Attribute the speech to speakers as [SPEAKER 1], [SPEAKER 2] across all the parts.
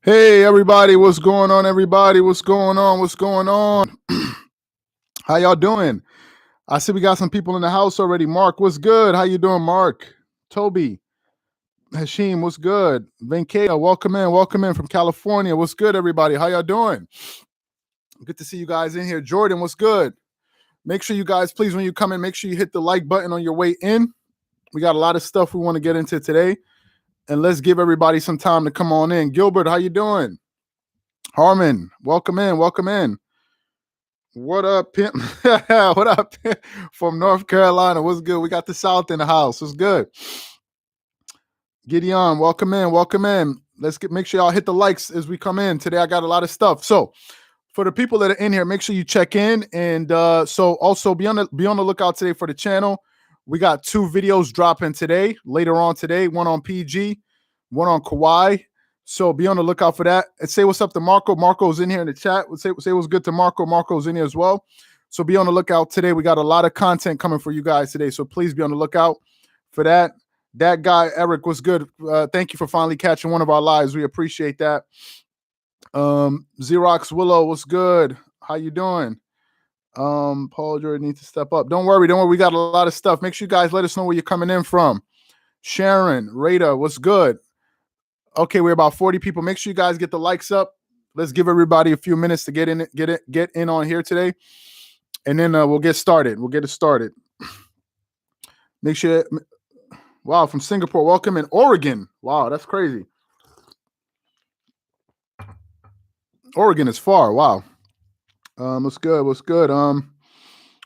[SPEAKER 1] Hey everybody, what's going on everybody? What's going on? What's going on? How y'all doing? I see we got some people in the house already. Mark, what's good? How you doing, Mark? Toby, Hashim, what's good? Venkata, welcome in from California. What's good, everybody? How y'all doing? Good to see you guys in here. Jordan, what's good? Make sure you guys, please, when you come in, make sure you hit the like button on your way in. We got a lot of stuff we want to get into today. And let's give everybody some time to come on in. Gilbert, how you doing? Harmon, welcome in. What up, pimp? What up, pimp? From North Carolina? What's good? We got the South in the house. What's good? Gideon, welcome in. Make sure y'all hit the likes as we come in. Today I got a lot of stuff. So for the people that are in here, make sure you check in. And so also be on the lookout today for the channel. We got 2 videos dropping today, later on today, one on PG, one on Kawhi. So be on the lookout for that. And say what's up to Marco. Marco's in here in the chat. Say what's good to Marco. Marco's in here as well. So be on the lookout today. We got a lot of content coming for you guys today. So please be on the lookout for that. That guy, Eric, was good. Thank you for finally catching one of our lives. We appreciate that. Xerox Willow, what's good? How you doing? Paul Jordan needs to step up. Don't worry. We got a lot of stuff. Make sure you guys let us know where you're coming in from. Sharon, Rada, what's good? Okay, we're about 40 people. Make sure you guys get the likes up. Let's give everybody a few minutes to get in on here today. And then we'll get started. We'll get it started. Make sure. Wow, from Singapore. Welcome in Oregon. Wow, that's crazy. Oregon is far. Wow. What's good?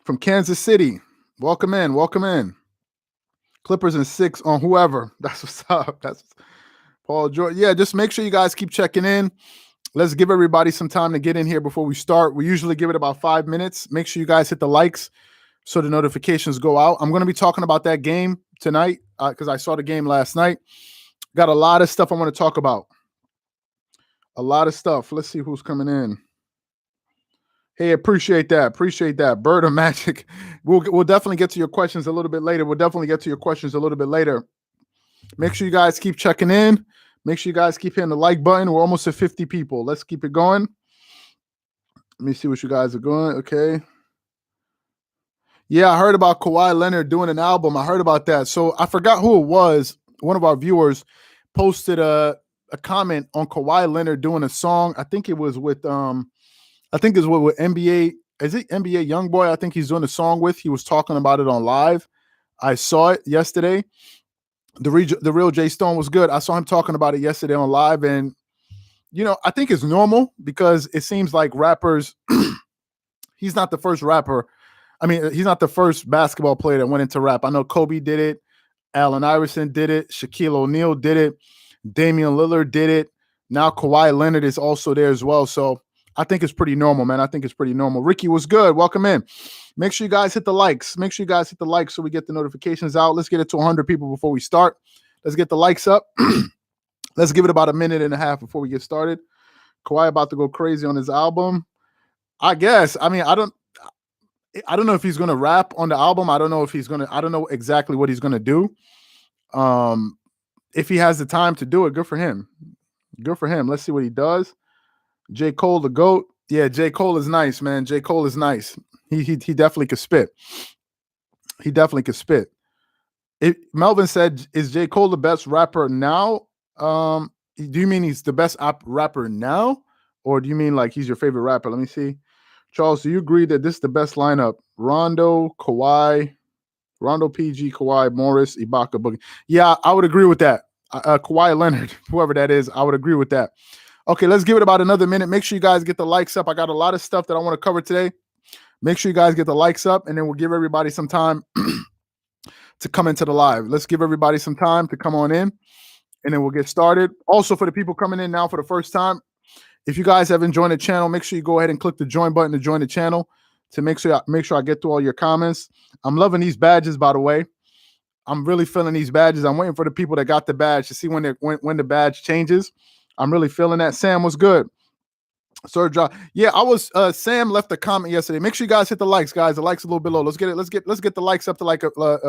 [SPEAKER 1] From Kansas City. Welcome in. Clippers in 6 on whoever. That's what's up. That's Paul George. Yeah, just make sure you guys keep checking in. Let's give everybody some time to get in here before we start. We usually give it about 5 minutes. Make sure you guys hit the likes so the notifications go out. I'm going to be talking about that game tonight because I saw the game last night. Got a lot of stuff I want to talk about. A lot of stuff. Let's see who's coming in. Hey, appreciate that. Bird of Magic. We'll definitely get to your questions a little bit later. Make sure you guys keep checking in. Make sure you guys keep hitting the like button. We're almost at 50 people. Let's keep it going. Let me see what you guys are going. Okay. Yeah, I heard about Kawhi Leonard doing an album. I heard about that. So I forgot who it was. One of our viewers posted a comment on Kawhi Leonard doing a song. I think it was with with NBA. Is it NBA Youngboy? I think he's doing a song with. He was talking about it on live. I saw it yesterday. The real Jay Stone was good. I saw him talking about it yesterday on live, and I think it's normal because it seems like rappers. He's not the first rapper. I mean, he's not the first basketball player that went into rap. I know Kobe did it, Allen Iverson did it, Shaquille O'Neal did it, Damian Lillard did it. Now Kawhi Leonard is also there as well. So I think it's pretty normal, man. I think it's pretty normal. Ricky was good. Welcome in. Make sure you guys hit the likes. So we get the notifications out. Let's get it to 100 people before we start. Let's get the likes up. Let's give it about a minute and a half before we get started. Kawhi about to go crazy on his album. I guess. I mean, I don't know if he's going to rap on the album. I don't know exactly what he's going to do. If he has the time to do it, good for him. Let's see what he does. J. Cole, the GOAT. Yeah, J. Cole is nice, man. J. Cole is nice. He definitely could spit. Melvin said, is J. Cole the best rapper now? Do you mean he's the best rapper now? Or do you mean like he's your favorite rapper? Let me see. Charles, do you agree that this is the best lineup? Rondo, PG, Kawhi, Morris, Ibaka, Boogie. Yeah, I would agree with that. Kawhi Leonard, whoever that is, I would agree with that. Okay, let's give it about another minute. Make sure you guys get the likes up. I got a lot of stuff that I want to cover today. Make sure you guys get the likes up, and then we'll give everybody some time to come into the live. Let's give everybody some time to come on in, and then we'll get started. Also, for the people coming in now for the first time, if you guys haven't joined the channel, make sure you go ahead and click the join button to join the channel to make sure I get through all your comments. I'm loving these badges, by the way. I'm really feeling these badges. I'm waiting for the people that got the badge to see when the badge changes. I'm really feeling that. Sam was good. Serge, yeah, I was. Sam left a comment yesterday. Make sure you guys hit the likes, guys. The likes a little bit low. Let's get the likes up to like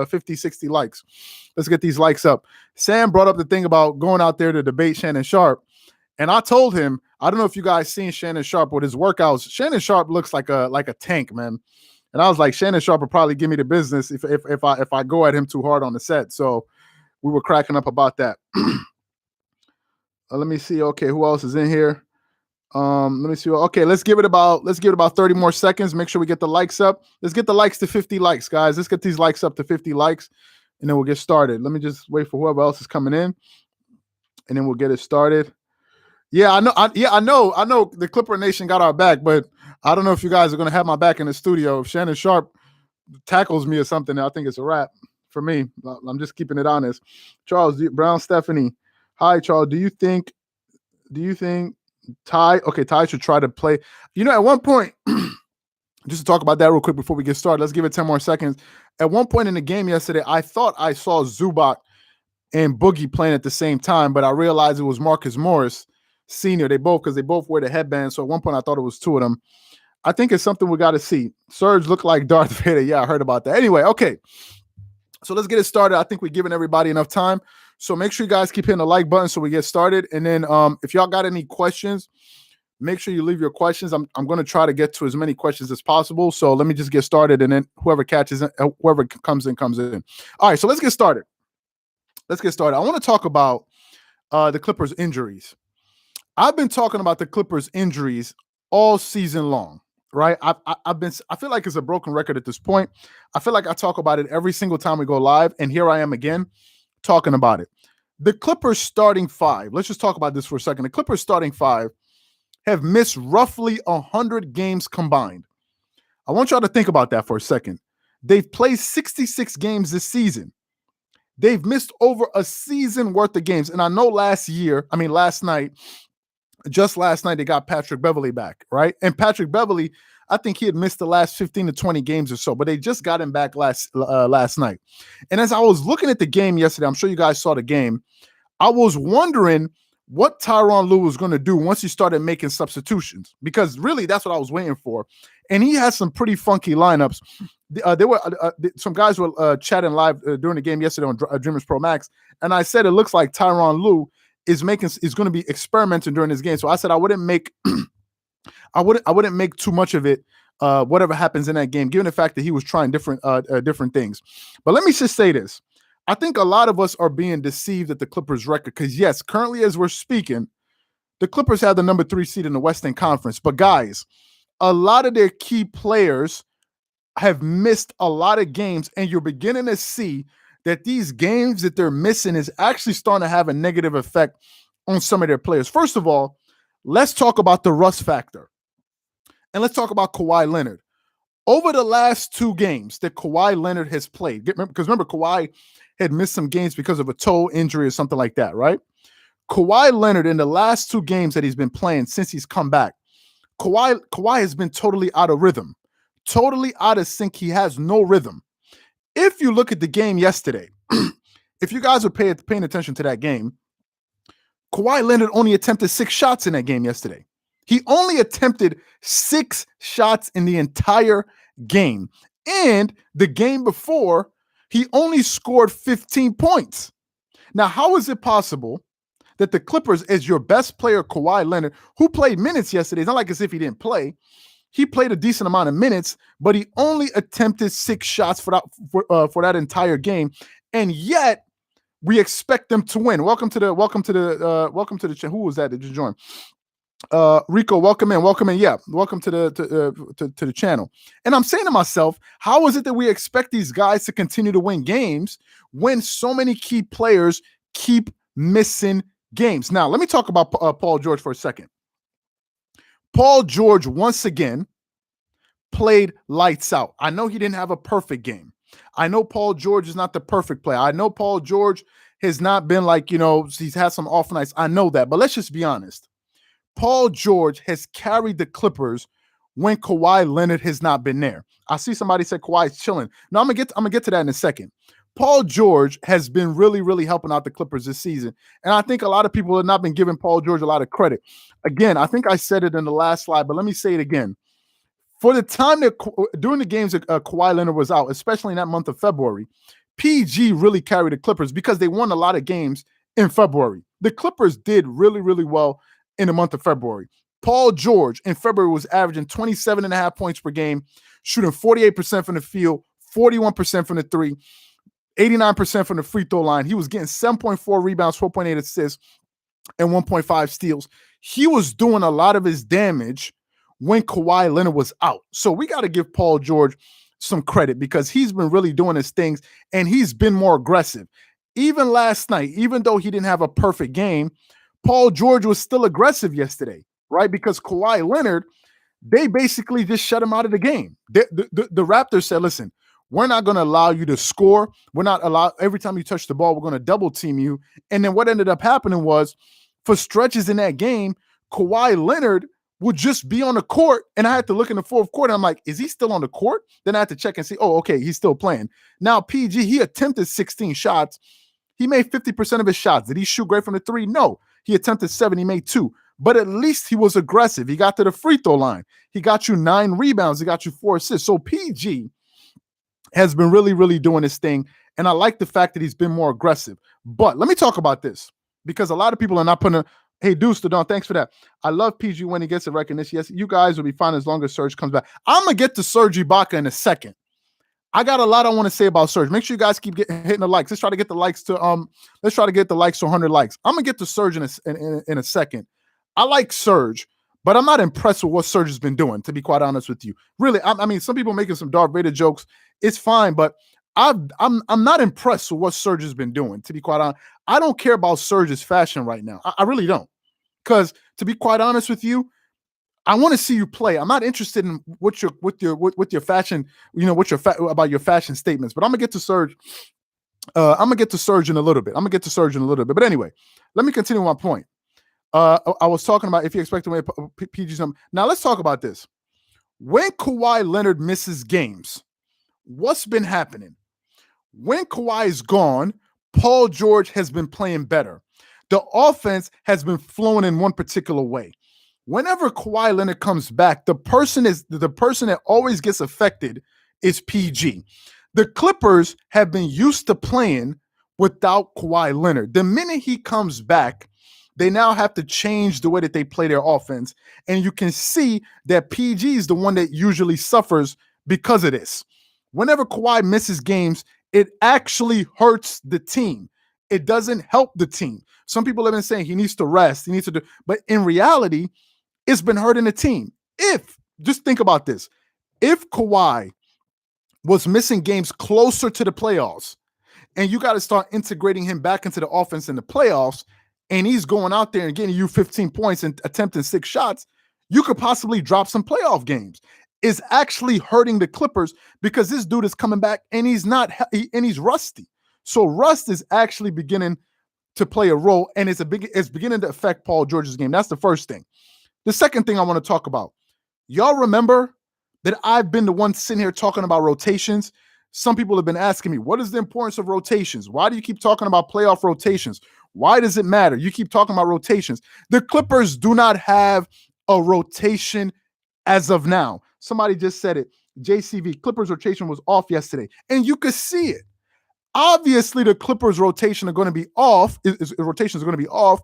[SPEAKER 1] 50, 60 likes. Let's get these likes up. Sam brought up the thing about going out there to debate Shannon Sharp, And I told him, I don't know if you guys seen Shannon Sharp with his workouts. Shannon Sharp looks like a tank, man. And I was like, Shannon Sharp will probably give me the business if I go at him too hard on the set. So we were cracking up about that. Let me see. Okay, who else is in here? Let me see. Okay, let's give it about 30 more seconds. Make sure we get the likes up. Let's get the likes to 50 likes, guys. Let's get these likes up to 50 likes, and then we'll get started. Let me just wait for whoever else is coming in, and then we'll get it started. Yeah, I know the Clipper Nation got our back, but I don't know if you guys are going to have my back in the studio. If Shannon Sharp tackles me or something, I think it's a wrap for me. I'm just keeping it honest. Charles Brown, Stephanie. Hi, Charles. Do you think Ty should try to play? At one point, just to talk about that real quick before we get started, let's give it 10 more seconds. At one point in the game yesterday, I thought I saw Zubac and Boogie playing at the same time, but I realized it was Marcus Morris Sr. Because they both wear the headband. So at one point I thought it was two of them. I think it's something we got to see. Serge looked like Darth Vader. Yeah, I heard about that. Anyway, okay. So let's get it started. I think we're giving everybody enough time. So make sure you guys keep hitting the like button so we get started. And then if y'all got any questions, make sure you leave your questions. I'm going to try to get to as many questions as possible. So let me just get started, and then whoever comes in. All right, so let's get started. I want to talk about the Clippers injuries. I've been talking about the Clippers injuries all season long, right? I feel like it's a broken record at this point. I feel like I talk about it every single time we go live, and here I am again talking about it. The Clippers starting five, let's just talk about this for a second. The Clippers starting five have missed roughly 100 games combined. I want y'all to think about that for a second. They've played 66 games this season. They've missed over a season worth of games. And I know last night, they got Patrick Beverley back, right? And Patrick Beverley, I think he had missed the last 15 to 20 games or so, but they just got him back last night. And as I was looking at the game yesterday, I'm sure you guys saw the game, I was wondering what Tyronn Lue was going to do once he started making substitutions, because really that's what I was waiting for. And he had some pretty funky lineups. There were some guys were chatting live during the game yesterday on Dreamerspro Max, and I said it looks like Tyronn Lue is going to be experimenting during this game. So I said I wouldn't make too much of it. Whatever happens in that game, given the fact that he was trying different things. But let me just say this. I think a lot of us are being deceived at the Clippers record, because yes, currently as we're speaking, the Clippers have the number 3 seed in the Western Conference. But guys, a lot of their key players have missed a lot of games, and you're beginning to see that these games that they're missing is actually starting to have a negative effect on some of their players. First of all, let's talk about the rust factor. And let's talk about Kawhi Leonard. Over the last 2 games that Kawhi Leonard has played, because remember, Kawhi had missed some games because of a toe injury or something like that, right? Kawhi Leonard, in the last 2 games that he's been playing since he's come back, Kawhi has been totally out of rhythm, totally out of sync. He has no rhythm. If you look at the game yesterday, if you guys were paying attention to that game, Kawhi Leonard only attempted 6 shots in that game yesterday. He only attempted 6 shots in the entire game. And the game before, he only scored 15 points. Now, how is it possible that the Clippers, as your best player, Kawhi Leonard, who played minutes yesterday, it's not like as if he didn't play. He played a decent amount of minutes, but he only attempted 6 shots for that entire game, and yet we expect them to win. Welcome to the channel. Who was that just joined? Rico, welcome in. Yeah, welcome to the channel. And I'm saying to myself, how is it that we expect these guys to continue to win games when so many key players keep missing games? Now, let me talk about Paul George for a second. Paul George, once again, played lights out. I know he didn't have a perfect game. I know Paul George is not the perfect player. I know Paul George has not been like, he's had some off nights. I know that. But let's just be honest. Paul George has carried the Clippers when Kawhi Leonard has not been there. I see somebody said Kawhi's chilling. No, I'm gonna get to that in a second. Paul George has been really, really helping out the Clippers this season. And I think a lot of people have not been giving Paul George a lot of credit. Again, I think I said it in the last slide, but let me say it again. For the time that during the games that Kawhi Leonard was out, especially in that month of February, PG really carried the Clippers because they won a lot of games in February. The Clippers did really, really well in the month of February. Paul George in February was averaging 27.5 points per game, shooting 48% from the field, 41% from the three, 89% from the free throw line. He was getting 7.4 rebounds, 4.8 assists, and 1.5 steals. He was doing a lot of his damage when Kawhi Leonard was out. So we got to give Paul George some credit because he's been really doing his things and he's been more aggressive. Even last night, even though he didn't have a perfect game, Paul George was still aggressive yesterday, right? Because Kawhi Leonard, they basically just shut him out of the game. The Raptors said, listen, we're not going to allow you to score. We're not allowed, every time you touch the ball, we're going to double team you. And then what ended up happening was for stretches in that game, Kawhi Leonard would just be on the court. And I had to look in the fourth quarter. I'm like, is he still on the court? Then I had to check and see, oh, okay, he's still playing. Now, PG, he attempted 16 shots. He made 50% of his shots. Did he shoot great from the three? No. He attempted 7. He made 2. But at least he was aggressive. He got to the free throw line. He got you 9 rebounds. He got you 4 assists. So PG has been really, really doing his thing. And I like the fact that he's been more aggressive. But let me talk about this because a lot of people are not putting hey, Deuce, Don, thanks for that. I love PG when he gets a recognition. Yes, you guys will be fine as long as Serge comes back. I'm going to get to Serge Ibaka in a second. I got a lot I want to say about Serge. Make sure you guys keep hitting the likes. Let's try to get the likes to 100 likes. I'm going to get to Serge in a second. I like Serge, but I'm not impressed with what Serge has been doing, to be quite honest with you. Really, I mean, some people making some Darth Vader jokes. It's fine, but I'm not impressed with what Serge has been doing, to be quite honest. I don't care about Serge's fashion right now. I really don't. Because to be quite honest with you, I want to see you play. I'm not interested in what your fashion, about your fashion statements. But I'm gonna get to Serge. I'm gonna get to Serge in a little bit. But anyway, let me continue my point. I was talking about if you expect to win PG something. Now let's talk about this. When Kawhi Leonard misses games, what's been happening? When Kawhi is gone, Paul George has been playing better. The offense has been flowing in one particular way. Whenever Kawhi Leonard comes back, the person that always gets affected is PG. The Clippers have been used to playing without Kawhi Leonard. The minute he comes back, they now have to change the way that they play their offense. And you can see that PG is the one that usually suffers because of this. Whenever Kawhi misses games, it actually hurts the team. It doesn't help the team. Some people have been saying he needs to rest, but in reality, it's been hurting the team. Just think about this. If Kawhi was missing games closer to the playoffs, and you got to start integrating him back into the offense in the playoffs, and he's going out there and getting you 15 points and attempting 6 shots, you could possibly drop some playoff games. It's actually hurting the Clippers because this dude is coming back and he's rusty. So rust is actually beginning to play a role, and it's beginning to affect Paul George's game. That's the first thing. The second thing I want to talk about, y'all remember that I've been the one sitting here talking about rotations. Some people have been asking me, what is the importance of rotations? Why do you keep talking about playoff rotations? Why does it matter? You keep talking about rotations. The Clippers do not have a rotation as of now. Somebody just said it. JCV, Clippers rotation was off yesterday, and you could see it. Obviously, the Clippers rotation are going to be off. Rotations are going to be off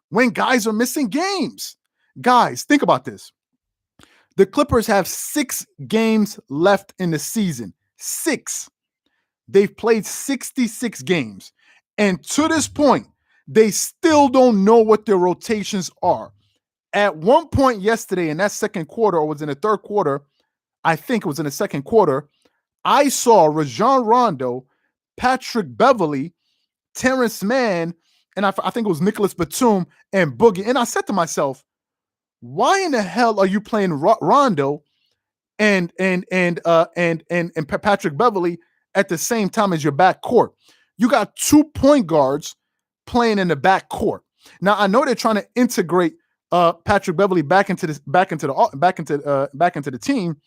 [SPEAKER 1] when guys are missing games. Guys, think about this. The Clippers have 6 games left in the season. 6. They've played 66 games. And to this point, they still don't know what their rotations are. At one point yesterday in that second quarter, or was in the third quarter, I think it was in the second quarter, I saw Rajon Rondo, Patrick Beverley, Terrence Mann, and I think it was Nicholas Batum and Boogie. And I said to myself, why in the hell are you playing Rondo and Patrick Beverley at the same time as your back court? You got 2 point guards playing in the back court. Now I know they're trying to integrate Patrick Beverley back into the team,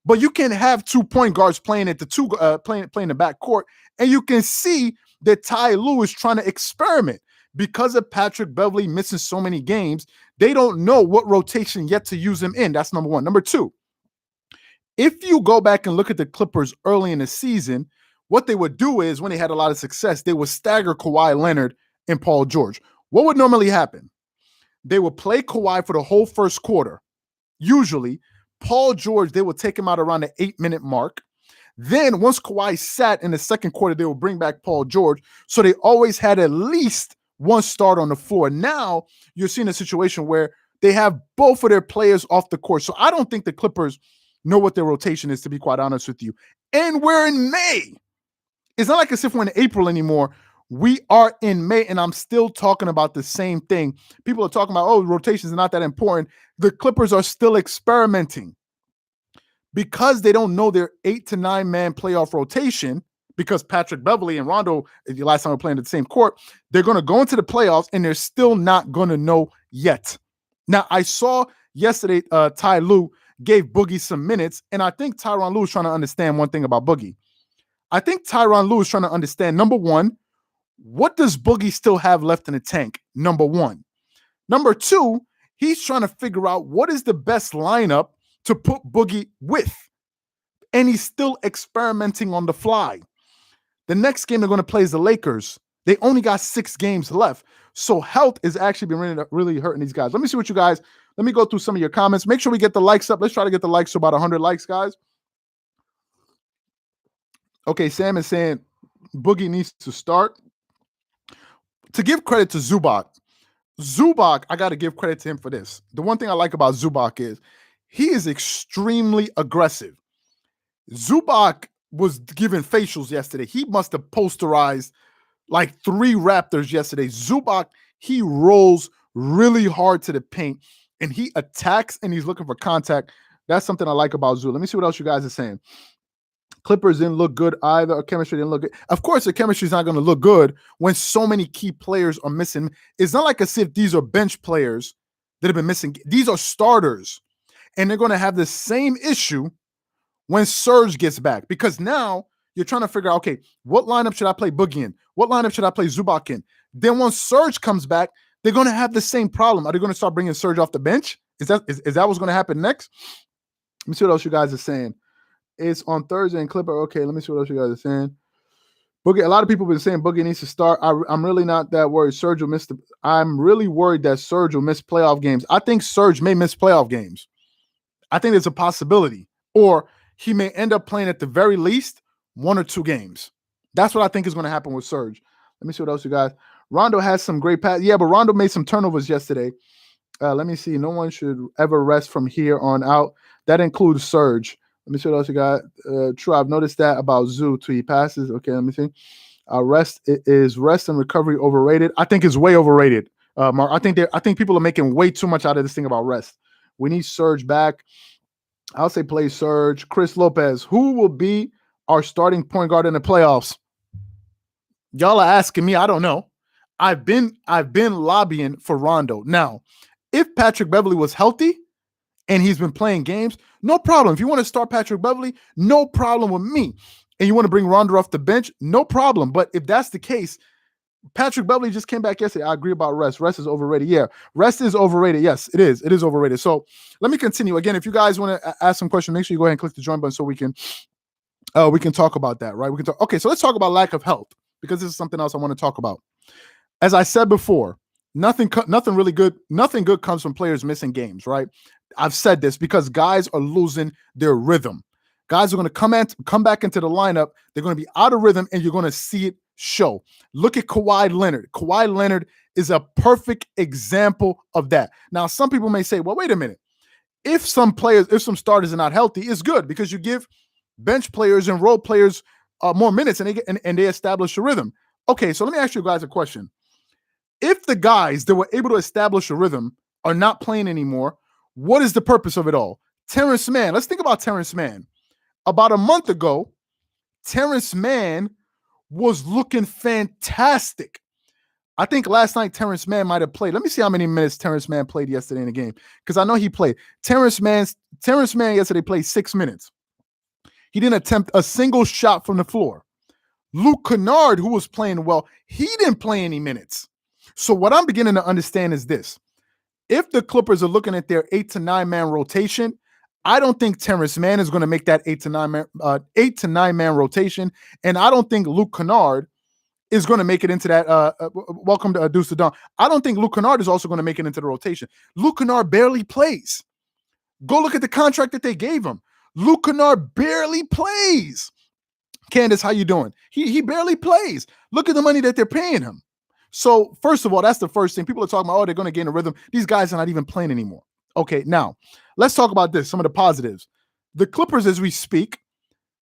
[SPEAKER 1] but you can have 2 point guards playing at the playing the back court, and you can see that Ty Lue is trying to experiment because of Patrick Beverley missing so many games. They don't know what rotation yet to use him in. That's number one. Number two, if you go back and look at the Clippers early in the season, what they would do is when they had a lot of success, they would stagger Kawhi Leonard and Paul George. What would normally happen? they will play Kawhi for the whole first quarter. Usually, Paul George, they will take him out around the 8-minute mark. Then once Kawhi sat in the second quarter, they will bring back Paul George. So they always had at least one start on the floor. Now you're seeing a situation where they have both of their players off the court. So I don't think the Clippers know what their rotation is, to be quite honest with you. And we're in May. It's not like as if we're in April anymore. We are in May, and I'm still talking about the same thing. People are talking about, oh, rotations are not that important. The Clippers are still experimenting. Because they don't know their 8 to 9 man playoff rotation, because Patrick Beverley and Rondo, the last time we were playing at the same court, they're going to go into the playoffs, and they're still not going to know yet. Now, I saw yesterday Ty Lue gave Boogie some minutes, and I think Tyronn Lue is trying to understand one thing about Boogie. I think Tyronn Lue is trying to understand, number one, what does Boogie still have left in the tank? Number one. Number two, he's trying to figure out what is the best lineup to put Boogie with. And he's still experimenting on the fly. The next game they're going to play is the Lakers. They only got 6 games left. So health is actually been really hurting these guys. Let me see what you guys, let me go through some of your comments. Make sure we get the likes up. Let's try to get the likes to about 100 likes, guys. Okay, Sam is saying Boogie needs to start. To give credit to Zubac, I got to give credit to him for this. The one thing I like about Zubac is he is extremely aggressive. Zubac was given facials yesterday. He must have posterized like 3 Raptors yesterday. Zubac, he rolls really hard to the paint, and he attacks, and he's looking for contact. That's something I like about Zoo. Let me see what else you guys are saying. Clippers didn't look good either. Or chemistry didn't look good. Of course, the chemistry is not going to look good when so many key players are missing. It's not like as if these are bench players that have been missing. These are starters, and they're going to have the same issue when Serge gets back, because now you're trying to figure out, okay, what lineup should I play Boogie in? What lineup should I play Zubac in? Then once Serge comes back, they're going to have the same problem. Are they going to start bringing Serge off the bench? Is that what's going to happen next? Let me see what else you guys are saying. It's on Thursday in Clipper. Okay, let me see what else you guys are saying. Boogie, a lot of people have been saying Boogie needs to start. I'm really not that worried. Serge will miss I'm really worried that Serge will miss playoff games. I think Serge may miss playoff games. I think there's a possibility. Or he may end up playing at the very least 1 or 2 games. That's what I think is going to happen with Serge. Let me see what else you guys. Rondo has some great pass. Yeah, but Rondo made some turnovers yesterday. Let me see. No one should ever rest from here on out. That includes Serge. Let me see what else you got. True, I've noticed that about Zoo too. He passes. Okay, let me see. Rest and recovery overrated. I think it's way overrated, Mark. I think people are making way too much out of this thing about rest. We need Serge back. I'll say play Serge. Chris Lopez. Who will be our starting point guard in the playoffs? Y'all are asking me. I don't know. I've been lobbying for Rondo. Now, if Patrick Beverley was healthy and he's been playing games, no problem. If you want to start Patrick Beverley, no problem with me. And you want to bring Rondo off the bench, no problem. But if that's the case, Patrick Beverley just came back yesterday. I agree about rest. Rest is overrated. Yeah, rest is overrated. Yes, it is. It is overrated. So let me continue. Again, if you guys want to ask some questions, make sure you go ahead and click the join button so we can talk about that, right? We can talk. Okay, so let's talk about lack of health, because this is something else I want to talk about. As I said before, nothing good comes from players missing games, right? I've said this because guys are losing their rhythm. Guys are going to come back into the lineup. They're going to be out of rhythm, and you're going to see it show. Look at Kawhi Leonard. Kawhi Leonard is a perfect example of that. Now, some people may say, well, wait a minute. If some starters are not healthy, it's good because you give bench players and role players more minutes, and they establish a rhythm. Okay, so let me ask you guys a question. If the guys that were able to establish a rhythm are not playing anymore, what is the purpose of it all? Terrence Mann. Let's think about Terrence Mann. About a month ago, Terrence Mann was looking fantastic. I think last night Terrence Mann might have played. Let me see how many minutes Terrence Mann played yesterday in the game, because I know he played. Terrence Mann yesterday played 6 minutes. He didn't attempt a single shot from the floor. Luke Kennard, who was playing well, he didn't play any minutes. So what I'm beginning to understand is this. If the Clippers are looking at their 8 to 9 man rotation, I don't think Terrence Mann is going to make that 8 to 9 man rotation, and I don't think Luke Kennard is going to make it into that. Welcome to Deuce to Dawn. I don't think Luke Kennard is also going to make it into the rotation. Luke Kennard barely plays. Go look at the contract that they gave him. Luke Kennard barely plays. Candace, how you doing? He barely plays. Look at the money that they're paying him. So first of all, that's the first thing. People are talking about, oh, they're going to gain a rhythm. These guys are not even playing anymore. Okay, now let's talk about this. Some of the positives. The Clippers, as we speak,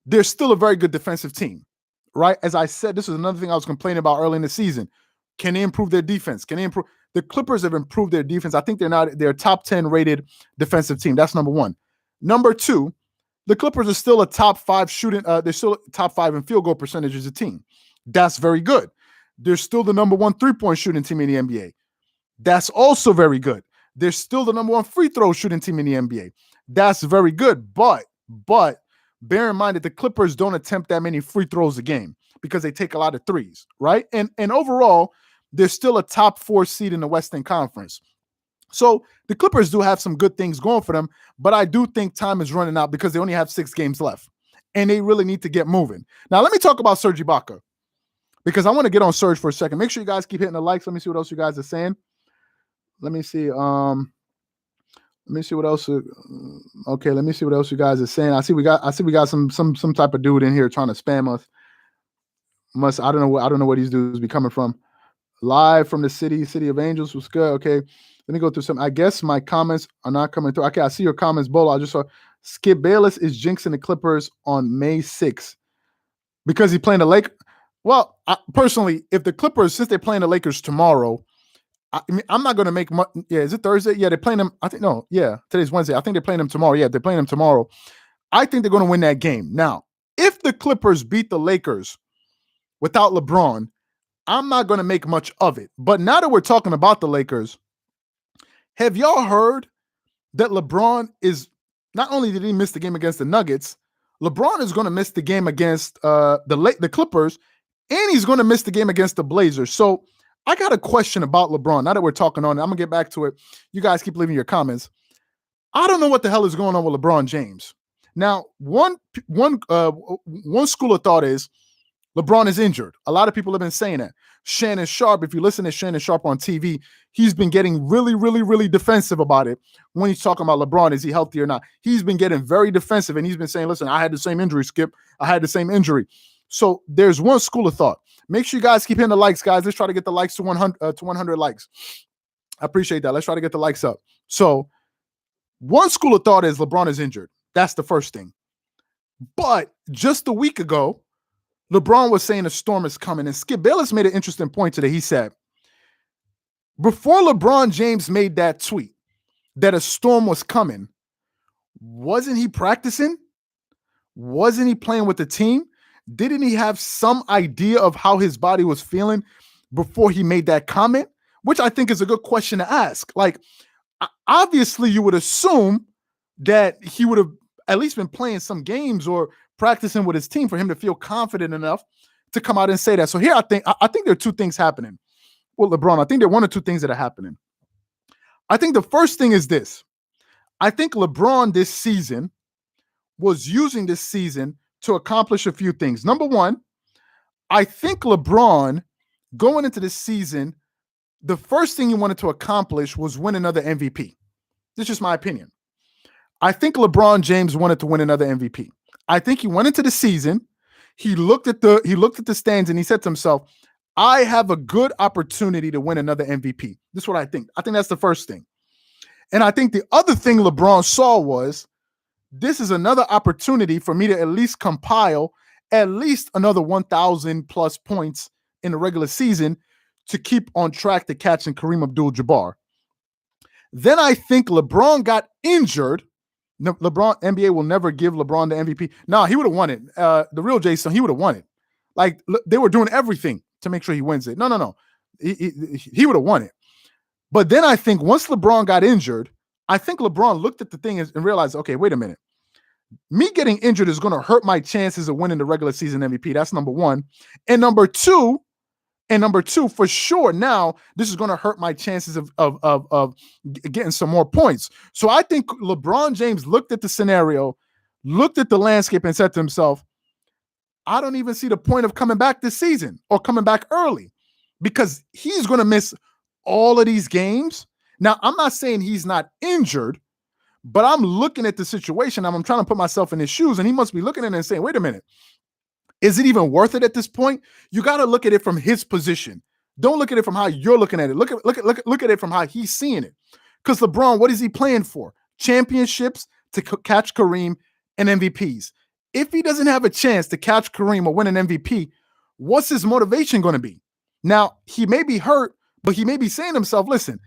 [SPEAKER 1] they're still a very good defensive team, right? As I said, this is another thing I was complaining about early in the season. Can they improve their defense? Can they improve? The Clippers have improved their defense. I think they're a top 10 rated defensive team. That's number one. Number two, the Clippers are still a top 5 shooting. They're still top 5 in field goal percentage as a team. That's very good. They're still the number 1 3-point shooting team in the NBA. That's also very good. They're still the number 1 free throw shooting team in the NBA. That's very good. But bear in mind that the Clippers don't attempt that many free throws a game because they take a lot of threes, right? And overall, they're still a top 4 seed in the Western Conference. So the Clippers do have some good things going for them, but I do think time is running out because they only have 6 games left, and they really need to get moving. Now, let me talk about Serge Ibaka because I want to get on Serge for a second. Make sure you guys keep hitting the likes. Let me see what else you guys are saying. Let me see. Let me see what else. Okay, let me see what else you guys are saying. I see we got some type of dude in here trying to spam us. I don't know where these dudes be coming from. Live from the city of Angels was good. Okay, let me go through some. I guess my comments are not coming through. Okay, I see your comments, Bolo. I just saw Skip Bayless is jinxing the Clippers on May 6th because he's playing the Lakers. Well, personally, if the Clippers, since they're playing the Lakers tomorrow, I mean, I'm not going to make much. Yeah, is it Thursday? Yeah, they're playing them. I think no. Yeah, today's Wednesday. I think they're playing them tomorrow. Yeah, they're playing them tomorrow. I think they're going to win that game. Now, if the Clippers beat the Lakers without LeBron, I'm not going to make much of it. But now that we're talking about the Lakers, have y'all heard that LeBron is not only did he miss the game against the Nuggets, LeBron is going to miss the game against the Clippers, and he's going to miss the game against the Blazers. So I got a question about LeBron. Now that we're talking on it, I'm going to get back to it. You guys keep leaving your comments. I don't know what the hell is going on with LeBron James. Now, one school of thought is LeBron is injured. A lot of people have been saying that. Shannon Sharp, if you listen to Shannon Sharp on TV, he's been getting really, really, really defensive about it when he's talking about LeBron. Is he healthy or not? He's been getting very defensive, and he's been saying, listen, I had the same injury, Skip. I had the same injury. So there's one school of thought. Make sure you guys keep hitting the likes, guys. Let's try to get the likes to 100 likes. I appreciate that. Let's try to get the likes up. So one school of thought is LeBron is injured. That's the first thing. But just a week ago, LeBron was saying a storm is coming, and Skip Bayless made an interesting point today. He said, before LeBron James made that tweet that a storm was coming, wasn't he practicing? Wasn't he playing with the team? Didn't he have some idea of how his body was feeling before he made that comment? Which I think is a good question to ask. Like, obviously, you would assume that he would have at least been playing some games or practicing with his team for him to feel confident enough to come out and say that. So here, I think there are 2 things happening with LeBron. I think there are 1 or 2 things that are happening. I think the first thing is this. I think LeBron this season was using this season to accomplish a few things. Number 1, I think LeBron going into this season, the first thing he wanted to accomplish was win another MVP. This is just my opinion. I think LeBron James wanted to win another MVP. I think he went into the season, he looked at the stands, and he said to himself, I have a good opportunity to win another MVP. This is what I think. I think that's the first thing. And I think the other thing LeBron saw was, this is another opportunity for me to at least compile at least another 1,000 plus points in the regular season to keep on track to catching Kareem Abdul-Jabbar. Then I think LeBron got injured. NBA will never give LeBron the MVP. No, he would have won it. The real Jason, he would have won it. Like, they were doing everything to make sure he wins it. No. He would have won it. But then I think once LeBron got injured, I think LeBron looked at the thing and realized, okay, wait a minute. Me getting injured is going to hurt my chances of winning the regular season MVP. That's number 1. And number two, for sure, now this is going to hurt my chances of getting some more points. So I think LeBron James looked at the scenario, looked at the landscape, and said to himself, I don't even see the point of coming back this season or coming back early because he's going to miss all of these games. Now, I'm not saying he's not injured, but I'm looking at the situation. I'm trying to put myself in his shoes, and he must be looking at it and saying, wait a minute, is it even worth it at this point? You got to look at it from his position. Don't look at it from how you're looking at it. Look at it from how he's seeing it. Because LeBron, what is he playing for? Championships to catch Kareem and MVPs. If he doesn't have a chance to catch Kareem or win an MVP, what's his motivation going to be? Now, he may be hurt, but he may be saying to himself, listen,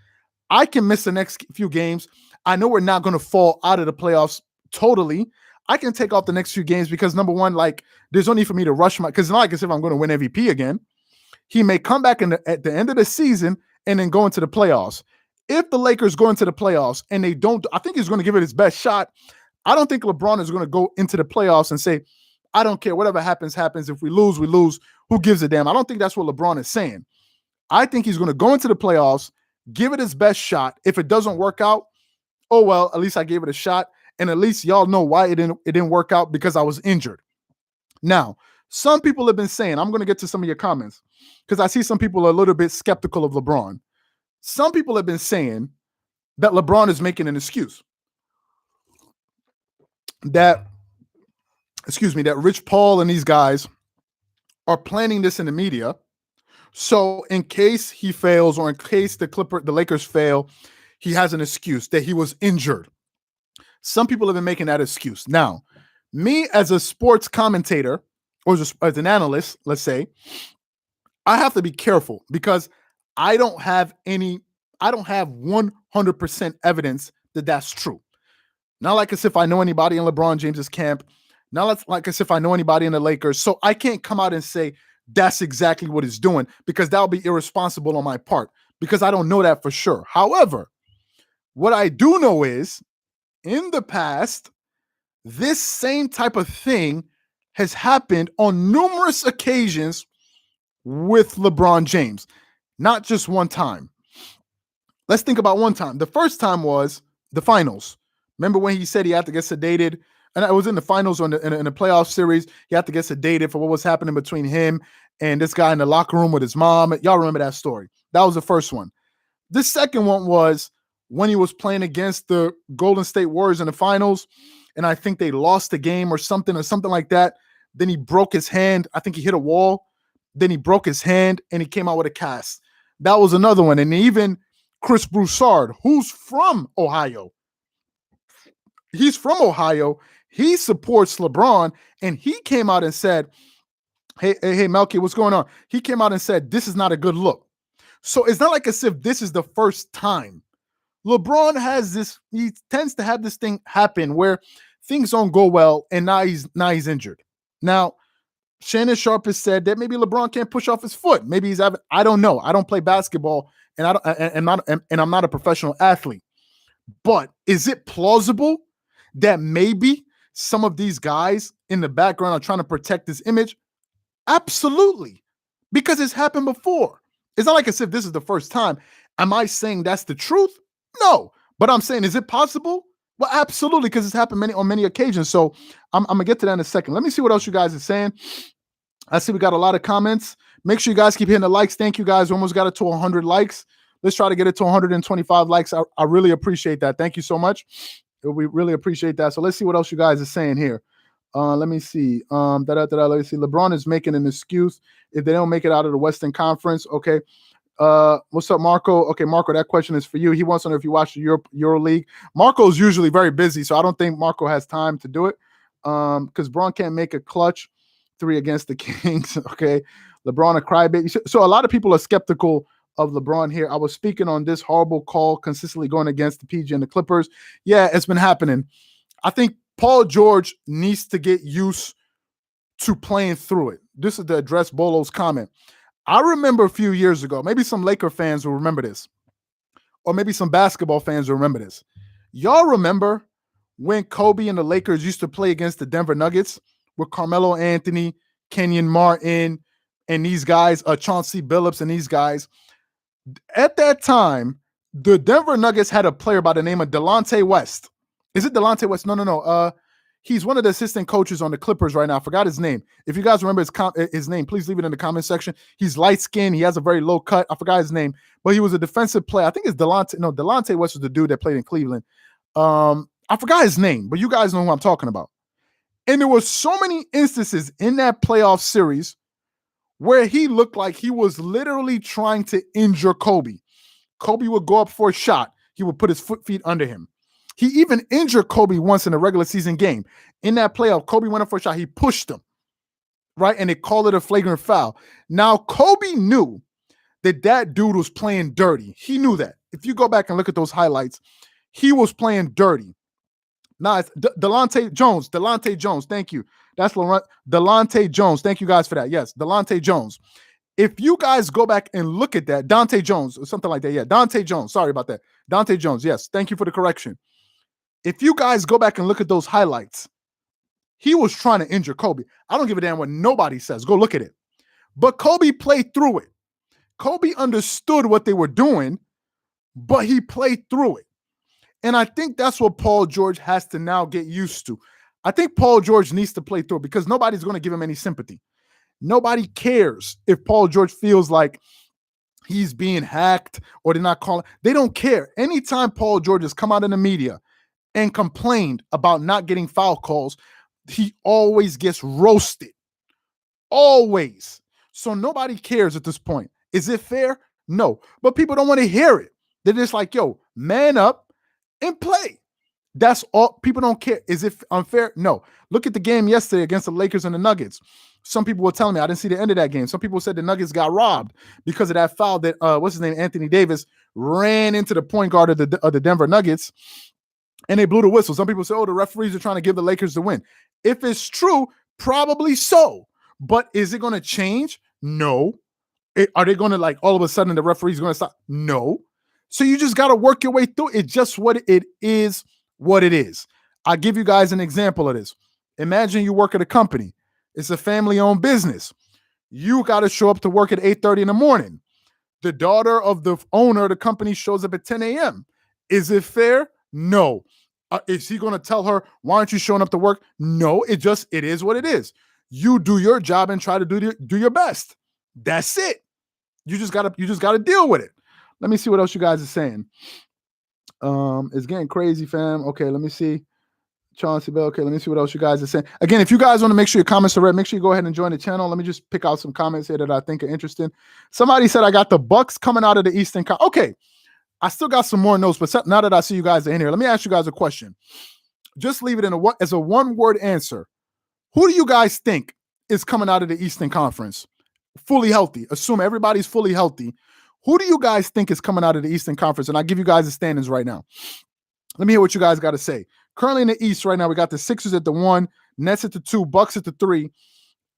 [SPEAKER 1] I can miss the next few games. I know we're not going to fall out of the playoffs totally. I can take off the next few games because, number one, like, there's no need for me to rush because it's not like as if I'm going to win MVP again. He may come back at the end of the season and then go into the playoffs. If the Lakers go into the playoffs and they don't, I think he's going to give it his best shot. I don't think LeBron is going to go into the playoffs and say, I don't care. Whatever happens, happens. If we lose, we lose. Who gives a damn? I don't think that's what LeBron is saying. I think he's going to go into the playoffs, give it his best shot. If it doesn't work out, oh, well, at least I gave it a shot. And at least y'all know why it didn't work out, because I was injured. Now, some people have been saying, I'm going to get to some of your comments because I see some people are a little bit skeptical of LeBron. Some people have been saying that LeBron is making an excuse. That Rich Paul and these guys are planning this in the media. So in case he fails, or in case the Lakers fail, he has an excuse that he was injured. Some people have been making that excuse. Now, me as a sports commentator or as an analyst, let's say, I have to be careful because I don't have 100% evidence that that's true. Not like as if I know anybody in LeBron James's camp. Not like as if I know anybody in the Lakers. So I can't come out and say that's exactly what he's doing, because that would be irresponsible on my part, because I don't know that for sure. However, what I do know is in the past, this same type of thing has happened on numerous occasions with LeBron James, not just one time. Let's think about one time. The first time was the finals. Remember when he said he had to get sedated? And it was in the finals in the playoff series. He had to get sedated for what was happening between him and this guy in the locker room with his mom. Y'all remember that story. That was the first one. The second one was when he was playing against the Golden State Warriors in the finals, and I think they lost the game or something like that. Then he broke his hand. I think he hit a wall. Then he broke his hand, and he came out with a cast. That was another one. And even Chris Broussard, who's from Ohio. He's from Ohio. He supports LeBron, and he came out and said, hey, Melky, what's going on? He came out and said, this is not a good look. So it's not like as if this is the first time. LeBron has this, he tends to have this thing happen where things don't go well, and now he's injured. Now, Shannon Sharp has said that maybe LeBron can't push off his foot. Maybe he's having, I don't know. I don't play basketball, and I'm not a professional athlete. But is it plausible that maybe some of these guys in the background are trying to protect his image? Absolutely. Because it's happened before. It's not like as if this is the first time. Am I saying that's the truth? No. But I'm saying, is it possible? Well, absolutely, because it's happened on many occasions. So I'm going to get to that in a second. Let me see what else you guys are saying. I see we got a lot of comments. Make sure you guys keep hitting the likes. Thank you, guys. We almost got it to 100 likes. Let's try to get it to 125 likes. I really appreciate that. Thank you so much. We really appreciate that. So let's see what else you guys are saying here. Let me see. Let me see. LeBron is making an excuse if they don't make it out of the Western Conference. Okay. What's up, Marco? Okay, Marco, that question is for you. He wants to know if you watch the Euro League. Marco's usually very busy, so I don't think Marco has time to do it. Because Braun can't make a clutch 3 against the Kings. Okay. LeBron a crybaby. So a lot of people are skeptical of LeBron here. I was speaking on this horrible call consistently going against the PG and the Clippers. Yeah, it's been happening. I think Paul George needs to get used to playing through it. This is to address Bolo's comment. I remember a few years ago, maybe some Laker fans will remember this, or maybe some basketball fans will remember this. Y'all remember when Kobe and the Lakers used to play against the Denver Nuggets with Carmelo Anthony, Kenyon Martin, and these guys, Chauncey Billups and these guys? At that time, the Denver Nuggets had a player by the name of Delonte West. Is it Delonte West? No. He's one of the assistant coaches on the Clippers right now. I forgot his name. If you guys remember his name, please leave it in the comment section. He's light skinned. He has a very low cut. I forgot his name, but he was a defensive player. I think it's Delonte West was the dude that played in Cleveland. I forgot his name, but you guys know who I'm talking about. And there were so many instances in that playoff series where he looked like he was literally trying to injure Kobe. Kobe would go up for a shot. He would put his feet under him. He even injured Kobe once in a regular season game. In that playoff, Kobe went up for a shot. He pushed him, right? And they called it a flagrant foul. Now, Kobe knew that dude was playing dirty. He knew that. If you go back and look at those highlights, he was playing dirty. Now, it's Delonte Jones. Thank you. That's Delonte Jones. Thank you guys for that. Yes, Delonte Jones. If you guys go back and look at that, Dante Jones or something like that. Yeah, Dante Jones. Sorry about that. Dante Jones. Yes, thank you for the correction. If you guys go back and look at those highlights, he was trying to injure Kobe. I don't give a damn what nobody says. Go look at it. But Kobe played through it. Kobe understood what they were doing, but he played through it. And I think that's what Paul George has to now get used to. I think Paul George needs to play through it because nobody's going to give him any sympathy. Nobody cares if Paul George feels like he's being hacked or they're not calling. They don't care. Anytime Paul George has come out in the media and complained about not getting foul calls, he always gets roasted. Always. So nobody cares at this point. Is it fair? No. But people don't want to hear it. They're just like, yo, man up and play. That's all. People don't care. Is it unfair? No. Look at the game yesterday against the Lakers and the Nuggets. Some people were telling me, I didn't see the end of that game. Some people said the Nuggets got robbed because of that foul that, what's his name, Anthony Davis ran into the point guard of the Denver Nuggets, and they blew the whistle. Some people say, oh, the referees are trying to give the Lakers the win. If it's true, probably so. But is it going to change? No. Are they going to, like, all of a sudden the referee's going to stop? No. So you just got to work your way through it. Just what it is, what it is. I'll give you guys an example of this. Imagine you work at a company. It's a family-owned business. You got to show up to work at 8:30 in the morning. The daughter of the owner of the company shows up at 10 a.m. Is it fair? No. Is he going to tell her, why aren't you showing up to work? No, it is what it is. You do your job and try to do your best. That's it. You just gotta deal with it. Let me see what else you guys are saying. It's getting crazy, fam. Okay, let me see. Chauncey Bell. Okay, let me see what else you guys are saying. Again, if you guys want to make sure your comments are read, make sure you go ahead and join the channel. Let me just pick out some comments here that I think are interesting. Somebody said I got the Bucks coming out of the Eastern Conference. Okay, I still got some more notes, but now that I see you guys are in here, let me ask you guys a question. Just leave it as a one-word answer. Who do you guys think is coming out of the Eastern Conference fully healthy? Assume everybody's fully healthy. Who do you guys think is coming out of the Eastern Conference? And I'll give you guys the standings right now. Let me hear what you guys got to say. Currently in the East right now, we got the Sixers at the 1, Nets at the 2, Bucks at the 3,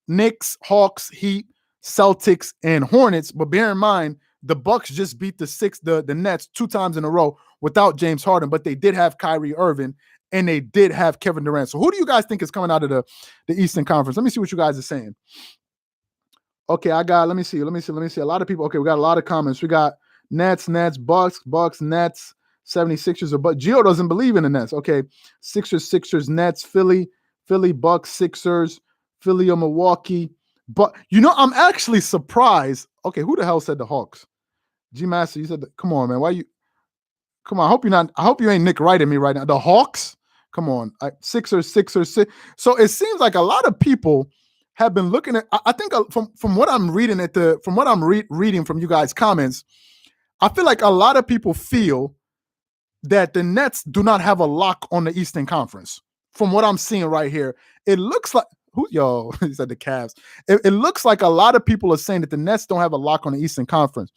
[SPEAKER 1] Knicks, Hawks, Heat, Celtics, and Hornets. But bear in mind, the Bucks just beat the Nets 2 times in a row without James Harden, but they did have Kyrie Irving and they did have Kevin Durant. So who do you guys think is coming out of the Eastern Conference? Let me see what you guys are saying. Okay, let me see. A lot of people. Okay, we got a lot of comments. We got Nets, Bucks, Nets, 76ers. But Gio doesn't believe in the Nets. Okay, Sixers, Nets, Philly, Bucks, Sixers, Philly or Milwaukee. But, I'm actually surprised. Okay, who the hell said the Hawks? G Master, you said, come on, man. Why you? Come on, I hope you ain't Nick writing me right now. The Hawks? Come on. Sixers. So it seems like a lot of people have been looking at, I think from what I'm reading reading from you guys' comments, I feel like a lot of people feel that the Nets do not have a lock on the Eastern Conference. From what I'm seeing right here, it looks like, he said the Cavs. It looks like a lot of people are saying that the Nets don't have a lock on the Eastern Conference.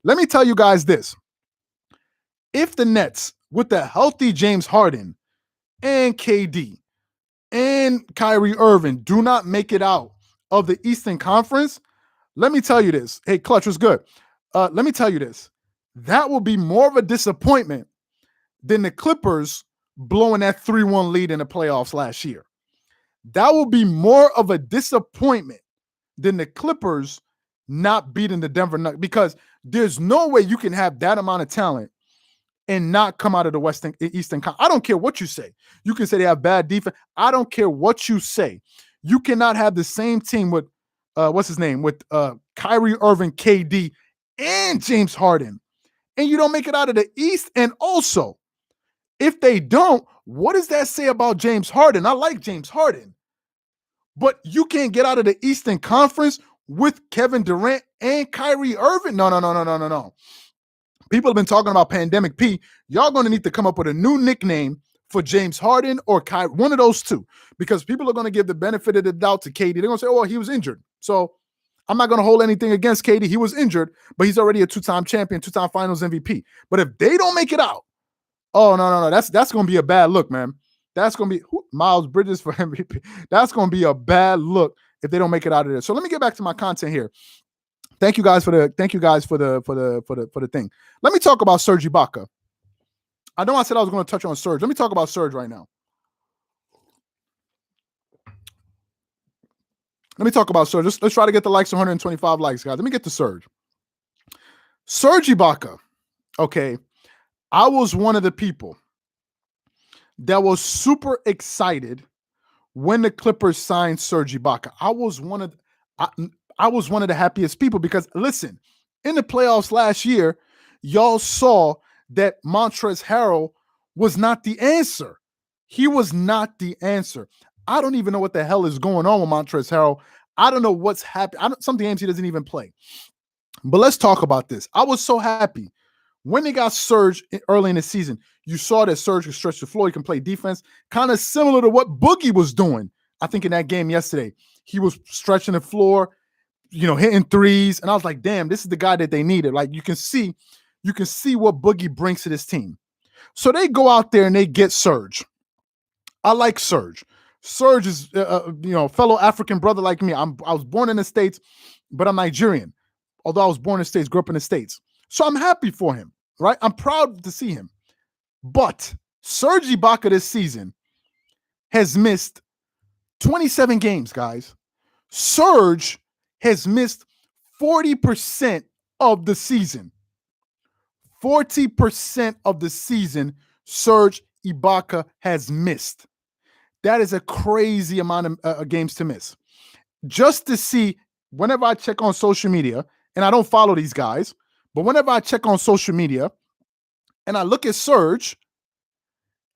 [SPEAKER 1] Let me tell you guys this. If the Nets, with the healthy James Harden and KD and Kyrie Irving, do not make it out of the Eastern Conference, let me tell you this. Hey, Clutch was good. Let me tell you this. That will be more of a disappointment than the Clippers blowing that 3-1 lead in the playoffs last year. That will be more of a disappointment than the Clippers not beating the Denver Nuggets, because there's no way you can have that amount of talent and not come out of the Eastern Conference. I don't care what you say. You can say they have bad defense. I don't care what you say. You cannot have the same team with what's his name, with Kyrie Irving, KD, and James Harden, and you don't make it out of the East. And also, if they don't, what does that say about James Harden? I like James Harden, but you can't get out of the Eastern Conference with Kevin Durant and Kyrie Irving. No. People have been talking about Pandemic P. Y'all going to need to come up with a new nickname for James Harden or Kyrie, one of those two, because people are going to give the benefit of the doubt to KD. They're going to say, oh, he was injured. So I'm not going to hold anything against KD. He was injured, but he's already a two-time champion, two-time finals MVP. But if they don't make it out, oh, no. That's going to be a bad look, man. That's going to be Miles Bridges for MVP. That's going to be a bad look if they don't make it out of there. So let me get back to my content here. Thank you guys for the thing. Let me talk about Serge Ibaka. I know I said I was going to touch on Serge. Let me talk about Serge right now. Let me talk about Serge. Let's try to get the likes, 125 likes, guys. Let me get to Serge. Serge Ibaka. Okay. I was one of the people that was super excited when the Clippers signed Serge Ibaka. I was one of the happiest people because, listen, in the playoffs last year, y'all saw that Montrezl Harrell was not the answer. He was not the answer. I don't even know what the hell is going on with Montrezl Harrell. I don't know what's happening. Some games he doesn't even play. But let's talk about this. I was so happy when they got Serge early in the season. You saw that Serge could stretch the floor. He can play defense, kind of similar to what Boogie was doing. I think in that game yesterday, he was stretching the floor, hitting threes. And I was like, damn, this is the guy that they needed. Like you can see what Boogie brings to this team. So they go out there and they get Serge. I like Serge. Serge is, fellow African brother like me. I was born in the States, but I'm Nigerian. Although I was born in the States, grew up in the States. So I'm happy for him, right? I'm proud to see him. But Serge Ibaka this season has missed 27 games, guys. Serge has missed 40% of the season. 40% of the season Serge Ibaka has missed. That is a crazy amount of games to miss. Just to see, whenever I check on social media, and I don't follow these guys, but whenever I check on social media and I look at Serge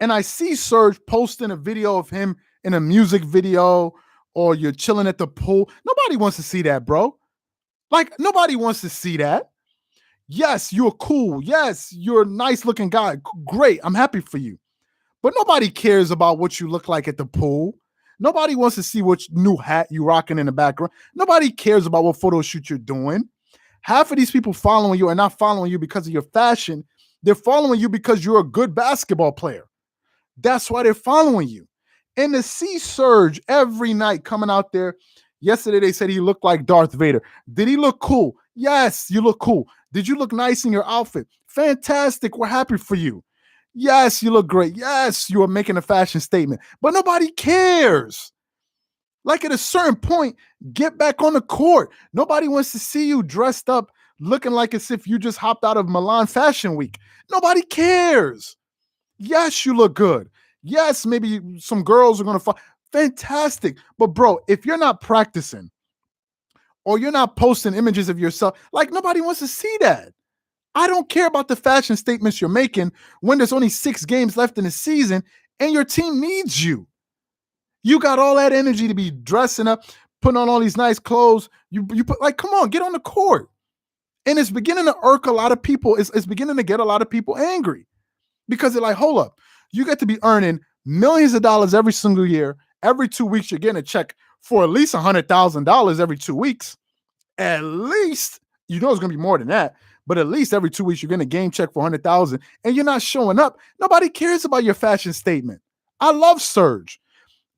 [SPEAKER 1] and I see Serge posting a video of him in a music video or you're chilling at the pool, nobody wants to see that, bro. Like, nobody wants to see that. Yes, you're cool. Yes, you're a nice looking guy. Great. I'm happy for you. But nobody cares about what you look like at the pool. Nobody wants to see what new hat you're rocking in the background. Nobody cares about what photo shoot you're doing. Half of these people following you are not following you because of your fashion. They're following you because you're a good basketball player. That's why they're following you. And to see Serge every night coming out there, yesterday they said he looked like Darth Vader. Did he look cool? Yes, you look cool. Did you look nice in your outfit? Fantastic. We're happy for you. Yes, you look great. Yes, you are making a fashion statement. But nobody cares. Like at a certain point, get back on the court. Nobody wants to see you dressed up looking like as if you just hopped out of Milan Fashion Week. Nobody cares. Yes, you look good. Yes, maybe some girls are going to fantastic. But bro, if you're not practicing or you're not posting images of yourself, like nobody wants to see that. I don't care about the fashion statements you're making when there's only 6 games left in the season and your team needs you. You got all that energy to be dressing up, putting on all these nice clothes. You put, like, come on, get on the court. And it's beginning to irk a lot of people. It's beginning to get a lot of people angry because they're like, hold up. You get to be earning millions of dollars every single year. Every 2 weeks, you're getting a check for at least $100,000 every 2 weeks. At least, it's going to be more than that. But at least every 2 weeks, you're getting a game check for $100,000 and you're not showing up. Nobody cares about your fashion statement. I love Serge.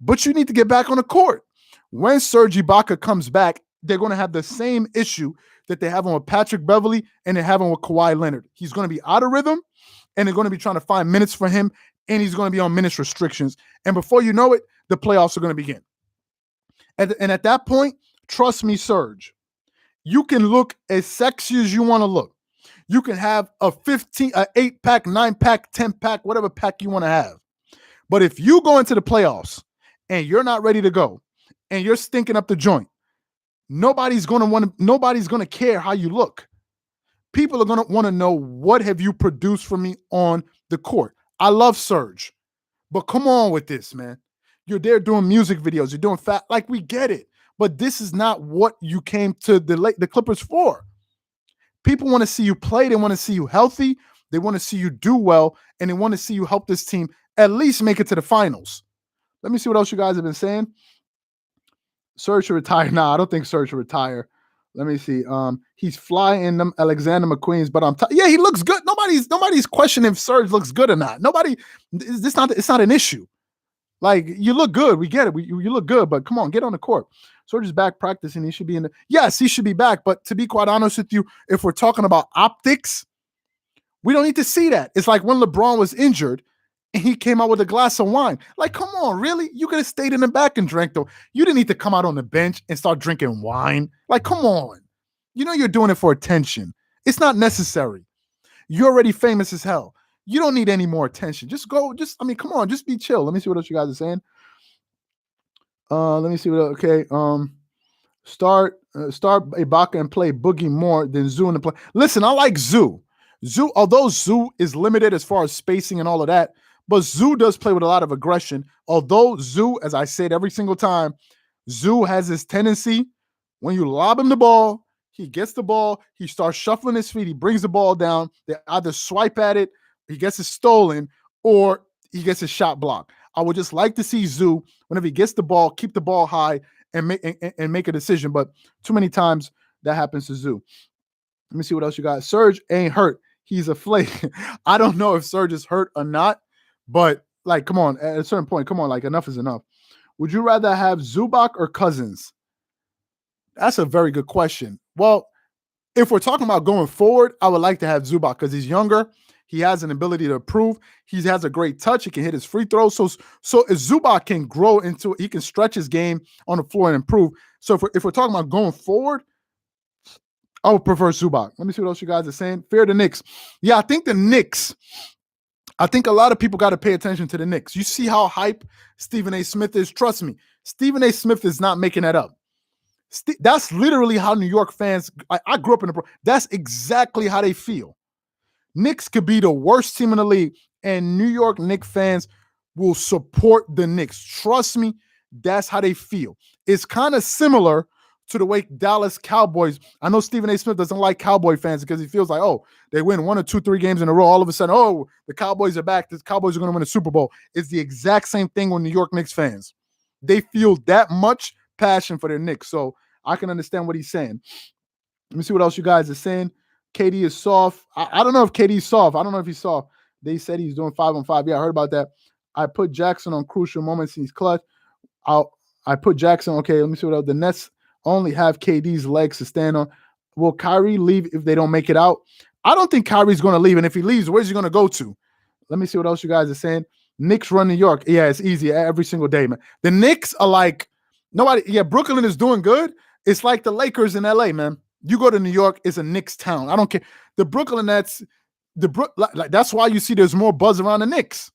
[SPEAKER 1] But you need to get back on the court. When Serge Ibaka comes back, they're going to have the same issue that they have with Patrick Beverley and they're having with Kawhi Leonard. He's going to be out of rhythm, and they're going to be trying to find minutes for him, and he's going to be on minutes restrictions. And before you know it, the playoffs are going to begin. And at that point, trust me, Serge, you can look as sexy as you want to look. You can have a 8-pack, 9-pack, 10-pack, whatever pack you want to have. But if you go into the playoffs and you're not ready to go and you're stinking up the joint, nobody's going to care how you look. People are going to want to know, what have you produced for me on the court? I love Serge, but come on with this, man. You're there doing music videos. You're doing like, we get it. But this is not what you came to the Clippers for. People want to see you play. They want to see you healthy. They want to see you do well. And they want to see you help this team at least make it to the finals. Let me see what else you guys have been saying. Serge should retire. Nah, I don't think Serge should retire. Let me see. He's flying them Alexander McQueen's, but yeah, he looks good. Nobody's questioning if Serge looks good or not. It's not an issue. Like, you look good. We get it. You look good, but come on, get on the court. Serge is back practicing. He should be yes, he should be back. But to be quite honest with you, if we're talking about optics, we don't need to see that. It's like when LeBron was injured and he came out with a glass of wine. Like, come on, really? You could have stayed in the back and drank, though. You didn't need to come out on the bench and start drinking wine. Like, come on. You know you're doing it for attention. It's not necessary. You're already famous as hell. You don't need any more attention. Come on, just be chill. Let me see what else you guys are saying. Let me see what okay. Start Ibaka and play Boogie more than Zoo in the play. Listen, I like Zoo. Although Zoo is limited as far as spacing and all of that, but Zoo does play with a lot of aggression. Although Zoo, as I said every single time, Zoo has this tendency, when you lob him the ball, he gets the ball, he starts shuffling his feet, he brings the ball down, they either swipe at it, he gets it stolen, or he gets a shot blocked. I would just like to see Zoo, whenever he gets the ball, keep the ball high and make a decision. But too many times that happens to Zoo. Let me see what else you got. Serge ain't hurt. He's a flake. I don't know if Serge is hurt or not, but like, come on, at a certain point, come on, like, enough is enough. Would you rather have Zubac or Cousins? That's a very good question. Well, if we're talking about going forward, I would like to have Zubac because he's younger. He has an ability to improve. He has a great touch. He can hit his free throws. So if Zubac can grow into, he can stretch his game on the floor and improve. So if we're talking about going forward, I would prefer Zubac. Let me see what else you guys are saying. Fear the Knicks. Yeah, I think a lot of people got to pay attention to the Knicks. You see how hype Stephen A. Smith is? Trust me, Stephen A. Smith is not making that up. That's literally how New York fans, I grew up that's exactly how they feel. Knicks could be the worst team in the league, and New York Knicks fans will support the Knicks. Trust me, that's how they feel. It's kind of similar to the way Dallas Cowboys, I know Stephen A. Smith doesn't like Cowboy fans because he feels like, oh, they win 1 or 2, 3 games in a row. All of a sudden, oh, the Cowboys are back. The Cowboys are going to win a Super Bowl. It's the exact same thing with New York Knicks fans. They feel that much passion for their Knicks. So I can understand what he's saying. Let me see what else you guys are saying. KD is soft. I don't know if KD's soft. I don't know if he's soft. They said he's doing 5-on-5. Yeah, I heard about that. I put Jackson on crucial moments. He's clutch. I put Jackson. Okay, let me see what else. The Nets only have KD's legs to stand on. Will Kyrie leave if they don't make it out? I don't think Kyrie's going to leave. And if he leaves, where's he going to go to? Let me see what else you guys are saying. Knicks run New York. Yeah, it's easy every single day, man. The Knicks are like nobody. Yeah, Brooklyn is doing good. It's like the Lakers in LA, man. You go to New York, it's a Knicks town. I don't care. The Brooklyn Nets, that's why you see there's more buzz around the Knicks.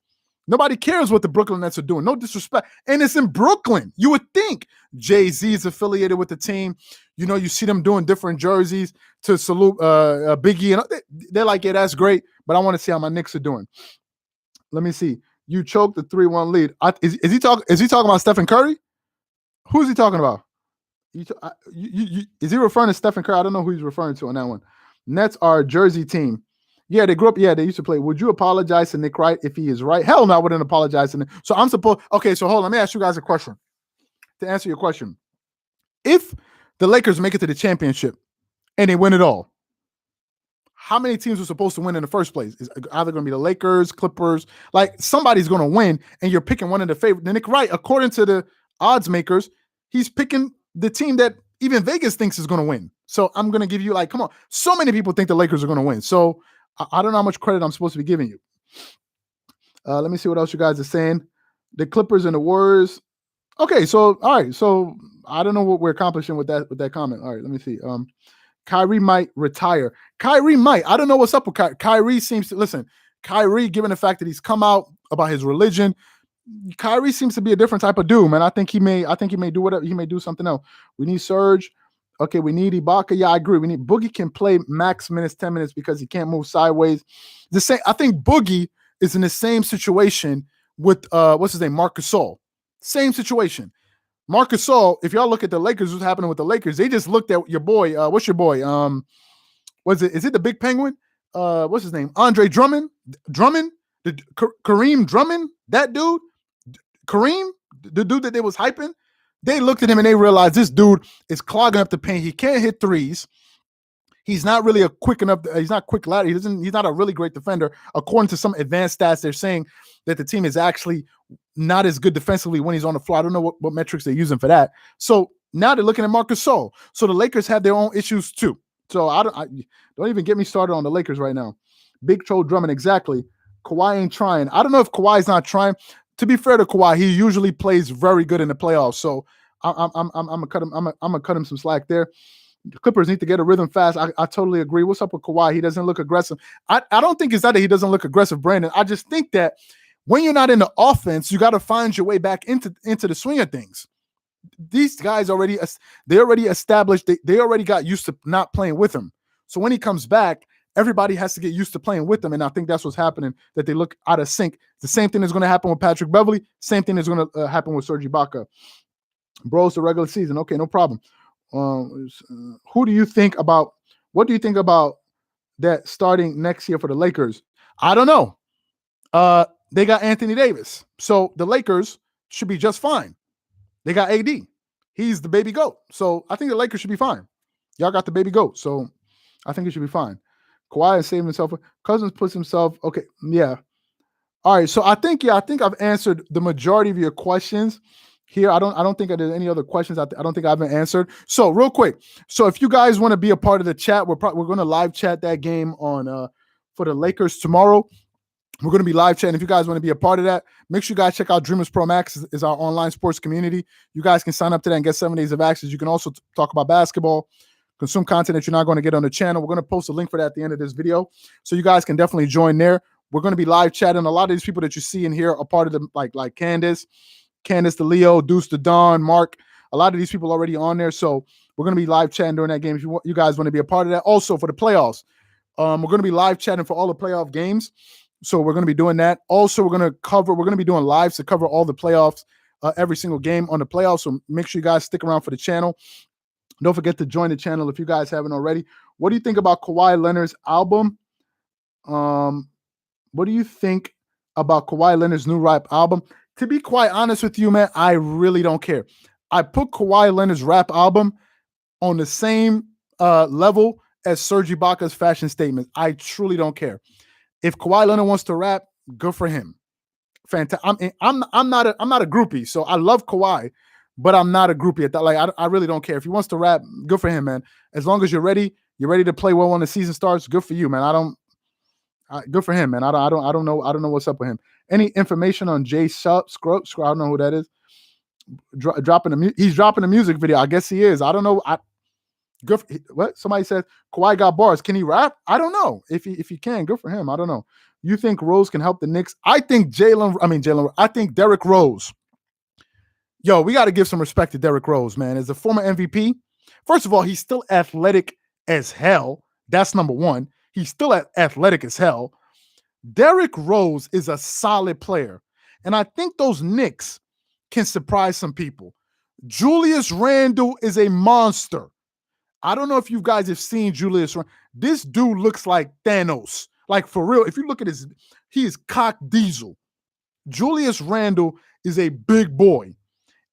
[SPEAKER 1] Nobody cares what the Brooklyn Nets are doing. No disrespect. And it's in Brooklyn. You would think Jay-Z is affiliated with the team. You know, you see them doing different jerseys to salute Biggie. And they're like, yeah, that's great, but I want to see how my Knicks are doing. Let me see. You choked the 3-1 lead. Is he talking about Stephen Curry? Who is he talking about? Is he referring to Stephen Curry? I don't know who he's referring to on that one. Nets are a Jersey team. Yeah, they grew up. Yeah, they used to play. Would you apologize to Nick Wright if he is right? Hell no, I wouldn't apologize to Nick. So I'm supposed. Okay, so hold on. Let me ask you guys a question. To answer your question, if the Lakers make it to the championship and they win it all, how many teams were supposed to win in the first place? Is either going to be the Lakers, Clippers? Like somebody's going to win, and you're picking one of the favorite. Nick Wright, according to the odds makers, he's picking the team that even Vegas thinks is going to win. So I'm going to give you come on. So many people think the Lakers are going to win. So I don't know how much credit I'm supposed to be giving you. Let me see what else you guys are saying. The Clippers and the Warriors. Okay, so all right. So I don't know what we're accomplishing with that comment. All right, let me see. Kyrie might retire. Kyrie might. I don't know what's up with Kyrie. Kyrie seems to listen. Kyrie, given the fact that he's come out about his religion, Kyrie seems to be a different type of dude, man. I think he may do whatever. He may do something else. We need Serge. Okay, we need Ibaka. Yeah, I agree. We need Boogie can play max minutes, 10 minutes because he can't move sideways. The same. I think Boogie is in the same situation with what's his name, Marc Gasol. Same situation. Marc Gasol. If y'all look at the Lakers, what's happening with the Lakers? They just looked at your boy. What's your boy? Was it? Is it the big penguin? What's his name? Andre Drummond. Kareem Drummond. That dude. Kareem, the dude that they was hyping. They looked at him and they realized this dude is clogging up the paint. He can't hit threes. He's not really a quick enough. He's not quick ladder. He's not a really great defender. According to some advanced stats, they're saying that the team is actually not as good defensively when he's on the floor. I don't know what metrics they're using for that. So now they're looking at Marc Gasol. So the Lakers have their own issues too. So I don't even get me started on the Lakers right now. Big Toe Drummond, exactly. Kawhi ain't trying. I don't know if Kawhi's not trying. To be fair to Kawhi, he usually plays very good in the playoffs. So I'm gonna cut him. I'm gonna cut him some slack there. The Clippers need to get a rhythm fast. I totally agree. What's up with Kawhi? He doesn't look aggressive. I don't think it's that he doesn't look aggressive, Brandon. I just think that when you're not in the offense, you got to find your way back into the swing of things. These guys already established. They already got used to not playing with him. So when he comes back, everybody has to get used to playing with them. And I think that's what's happening, that they look out of sync. The same thing is going to happen with Patrick Beverley. Same thing is going to happen with Serge Ibaka. Bro, it's the regular season. Okay, no problem. What do you think about that starting next year for the Lakers? I don't know. They got Anthony Davis. So the Lakers should be just fine. They got AD. He's the baby GOAT. So I think the Lakers should be fine. Y'all got the baby GOAT. So I think it should be fine. Kawhi is saving himself. Cousins puts himself. Okay, yeah. All right. So I think I've answered the majority of your questions here. I don't think there's any other questions. I don't think I haven't answered. So real quick. So if you guys want to be a part of the chat, we're going to live chat that game on for the Lakers tomorrow. We're going to be live chatting. If you guys want to be a part of that, make sure you guys check out Dreamerspro Max is our online sports community. You guys can sign up to that and get 7 days of access. You can also talk about basketball, consume content that you're not going to get on the channel. We're going to post a link for that at the end of this video. So you guys can definitely join there. We're going to be live chatting. A lot of these people that you see in here are part of the, like Candace the Leo, Deuce the Don, Mark. A lot of these people already on there. So we're going to be live chatting during that game. If you guys want to be a part of that. Also for the playoffs, we're going to be live chatting for all the playoff games. So we're going to be doing that. Also, we're going to be doing lives to cover all the playoffs, every single game on the playoffs. So make sure you guys stick around for the channel. Don't forget to join the channel if you guys haven't already. What do you think about Kawhi Leonard's album? What do you think about Kawhi Leonard's new rap album? To be quite honest with you, man, I really don't care. I put Kawhi Leonard's rap album on the same level as Serge Ibaka's fashion statements. I truly don't care. If Kawhi Leonard wants to rap, good for him. Fantastic. I'm not a groupie, so I love Kawhi, but I'm not a groupie at that. Like I really don't care. If he wants to rap, good for him, man. As long as you're ready to play well when the season starts. Good for you, man. Good for him, man. I don't know what's up with him. Any information on Jay Scruggs? I don't know who that is. He's dropping a music video. I guess he is. I don't know. Good. What? Somebody said Kawhi got bars. Can he rap? I don't know. If he can, good for him. I don't know. You think Rose can help the Knicks? I think I think Derrick Rose. Yo, we got to give some respect to Derrick Rose, man. As a former MVP, first of all, he's still athletic as hell. That's number one. He's still athletic as hell. Derrick Rose is a solid player. And I think those Knicks can surprise some people. Julius Randle is a monster. I don't know if you guys have seen Julius. This dude looks like Thanos. Like, for real. If you look at he is cock diesel. Julius Randle is a big boy.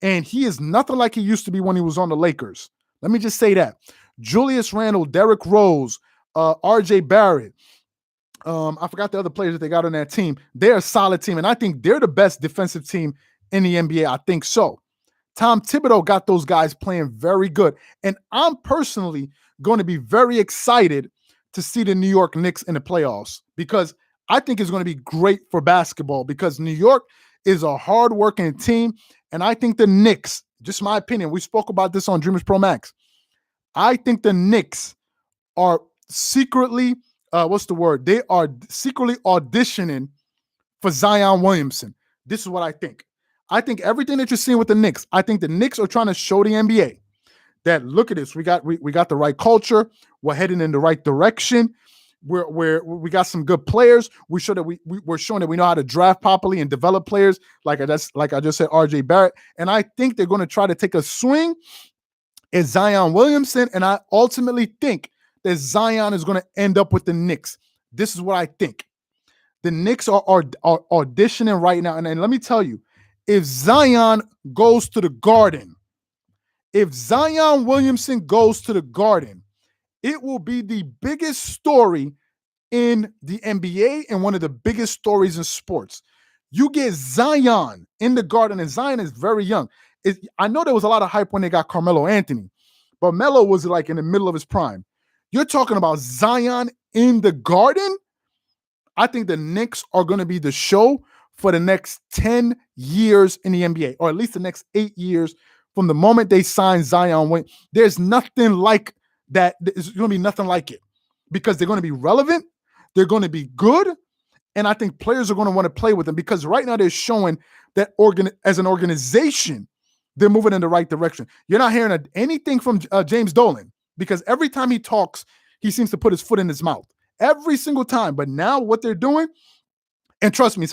[SPEAKER 1] And he is nothing like he used to be when he was on the Lakers. Let me just say that. Julius Randle, Derrick Rose, RJ Barrett. I forgot the other players that they got on that team. They're a solid team. And I think they're the best defensive team in the NBA. I think so. Tom Thibodeau got those guys playing very good. And I'm personally going to be very excited to see the New York Knicks in the playoffs because I think it's going to be great for basketball because New York is a hardworking team. And I think the Knicks, just my opinion, we spoke about this on Dreamerspro Max. I think the Knicks are secretly, what's the word? They are secretly auditioning for Zion Williamson. This is what I think. I think everything that you're seeing with the Knicks, I think the Knicks are trying to show the NBA that look at this. We got the right culture. We're heading in the right direction. We got some good players. We show that we're showing that we know how to draft properly and develop players. Like I just said, RJ Barrett. And I think they're going to try to take a swing at Zion Williamson. And I ultimately think that Zion is going to end up with the Knicks. This is what I think. The Knicks are auditioning right now. And let me tell you, if Zion goes to the Garden, if Zion Williamson goes to the Garden, it will be the biggest story in the NBA and one of the biggest stories in sports. You get Zion in the Garden, and Zion is very young. I know there was a lot of hype when they got Carmelo Anthony, but Melo was like in the middle of his prime. You're talking about Zion in the Garden? I think the Knicks are going to be the show for the next 10 years in the NBA, or at least the next 8 years from the moment they sign Zion. There's nothing like that. There's going to be nothing like it because they're going to be relevant. They're going to be good. And I think players are going to want to play with them because right now they're showing that as an organization, they're moving in the right direction. You're not hearing anything from James Dolan because every time he talks, he seems to put his foot in his mouth. Every single time. But now what they're doing, and trust me,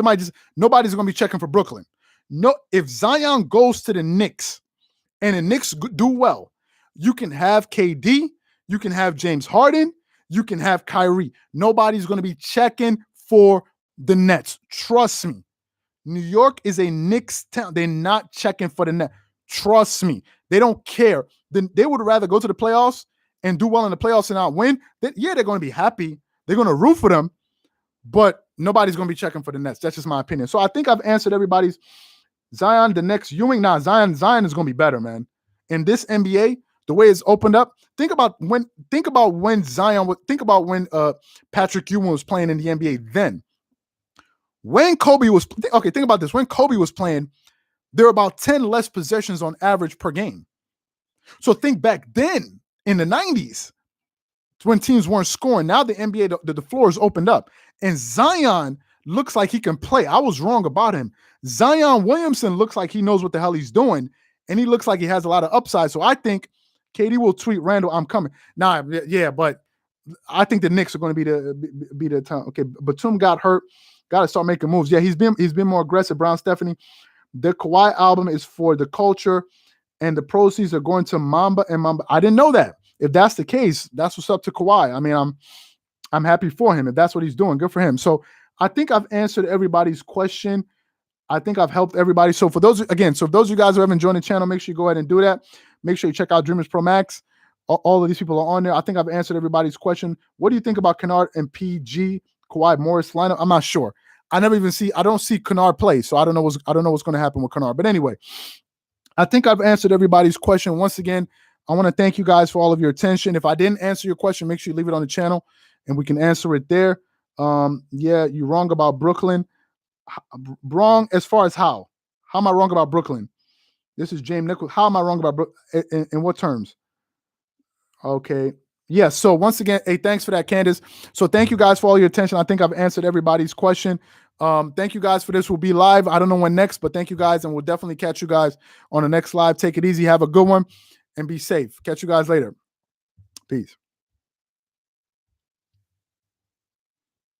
[SPEAKER 1] nobody's going to be checking for Brooklyn. No, if Zion goes to the Knicks and the Knicks do well, you can have KD, you can have James Harden, you can have Kyrie. Nobody's going to be checking for the Nets. Trust me. New York is a Knicks town. They're not checking for the Nets. Trust me. They don't care. They would rather go to the playoffs and do well in the playoffs and not win. They're going to be happy. They're going to root for them, but nobody's going to be checking for the Nets. That's just my opinion. So I think I've answered everybody's. Zion, the next Ewing. Nah, Zion is going to be better, man. In this NBA, the way it's opened up, think about when Patrick Ewing was playing in the NBA then. When Kobe was, think about this. When Kobe was playing, there were about 10 less possessions on average per game. So think back then in the 90s when teams weren't scoring. Now the NBA, the floor is opened up. And Zion looks like he can play. I was wrong about him. Zion Williamson looks like he knows what the hell he's doing. And he looks like he has a lot of upside. So I think KD will tweet Randall, I'm coming. Nah, yeah, but I think the Knicks are going to be the time. Okay, Batum got hurt. Got to start making moves. Yeah, he's been more aggressive. Brown Stephanie. The Kawhi album is for the culture, and the proceeds are going to Mamba and Mamba. I didn't know that. If that's the case, that's what's up to Kawhi. I mean, I'm happy for him. If that's what he's doing, good for him. So I think I've answered everybody's question. I think I've helped everybody. So for those of you guys who haven't joined the channel, make sure you go ahead and do that. Make sure you check out Dreamerspro Max. All of these people are on there. I think I've answered everybody's question. What do you think about Kennard and PG Kawhi Morris lineup? I'm not sure. I don't see Kennard play, so I don't know what's going to happen with Kennard. But anyway, I think I've answered everybody's question. Once again, I want to thank you guys for all of your attention. If I didn't answer your question, make sure you leave it on the channel and we can answer it there. Yeah, you're wrong about Brooklyn. Wrong as far as how? How am I wrong about Brooklyn? This is James Nichols. How am I wrong about Brooklyn? In what terms? Okay. Yeah. So once again, hey, thanks for that, Candace. So thank you guys for all your attention. I think I've answered everybody's question. Thank you guys for this. We'll be live. I don't know when next, but thank you guys. And we'll definitely catch you guys on the next live. Take it easy. Have a good one and be safe. Catch you guys later. Peace.